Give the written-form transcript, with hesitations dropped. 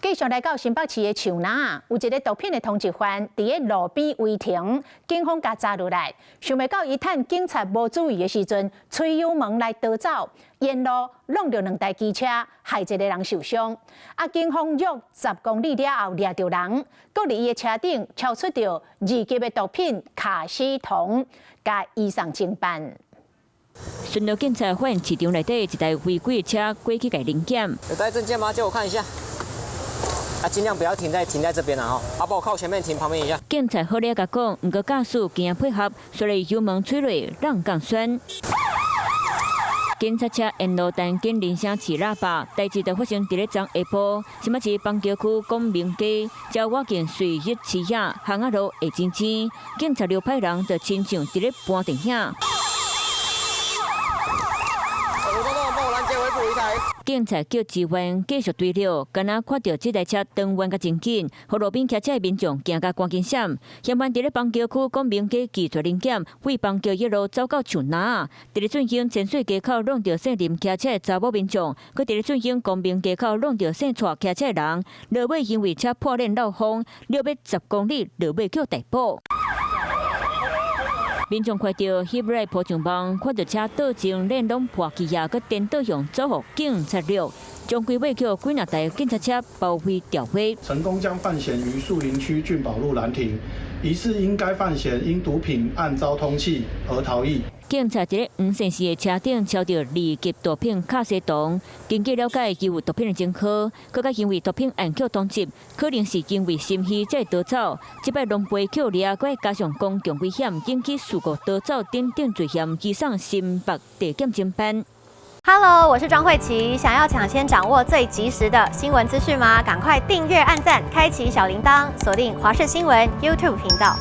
继续来到新北市的树林，有一个毒品的通缉犯伫个路边违停，警方甲抓落来。想袂到伊趁警察无注意的时阵，吹油门来逃走，沿路弄着2台机车，害一个人受伤。警方约10公里了后抓着人，搁伫伊的车顶敲出着2级的毒品卡西酮，甲移送侦办。 巡逻警察发现市场内底一台违规的车过去给临检。有带证件吗？借我看一下。尽量不要停在这边啦哈。帮我靠前面停，旁边一下。警察好咧甲讲，不过驾驶竟然配合，所以油门催落，让杠栓。警察车沿路但警铃声起喇叭，代志就发生伫咧昨下晡，新北市邦桥区光明街，交我见随日市野巷仔路下前前，警察留派人就亲像伫咧搬电影。 警察叫支援继续追了，敢若看到这台车当弯甲真紧，和路边骑车的民众惊甲赶紧闪。嫌犯伫咧邦桥区光明街拒绝临检，为邦桥一路走到树林，伫咧进行浅水街口弄到姓林骑车的查某民众，佮伫咧进行光明街口弄到姓蔡骑车的人，落尾因为车破链漏风，约10公里，落尾叫逮捕。 民众看到翕来坡上网，看到车倒前链拢破气啊，佮颠倒向走互警察了，将规尾叫几台警察车包围调查。成功将犯嫌于树林区俊宝路拦停，疑似因该犯嫌因毒品案遭通缉而逃逸。 警察伫咧黄姓氏的车顶敲到2级毒品卡西酮，经过了解，伊有毒品的前科，佮甲因为毒品案扣通缉，可能是因为心虚才逃走。即摆龙背扣掠，佮加上公共危险引起事故逃走等罪嫌，移送新北地检侦办。 Hello， 我是庄慧琪。想要抢先掌握最及时的新闻资讯吗？赶快订阅、按赞、开启小铃铛，锁定华视新闻 YouTube 频道。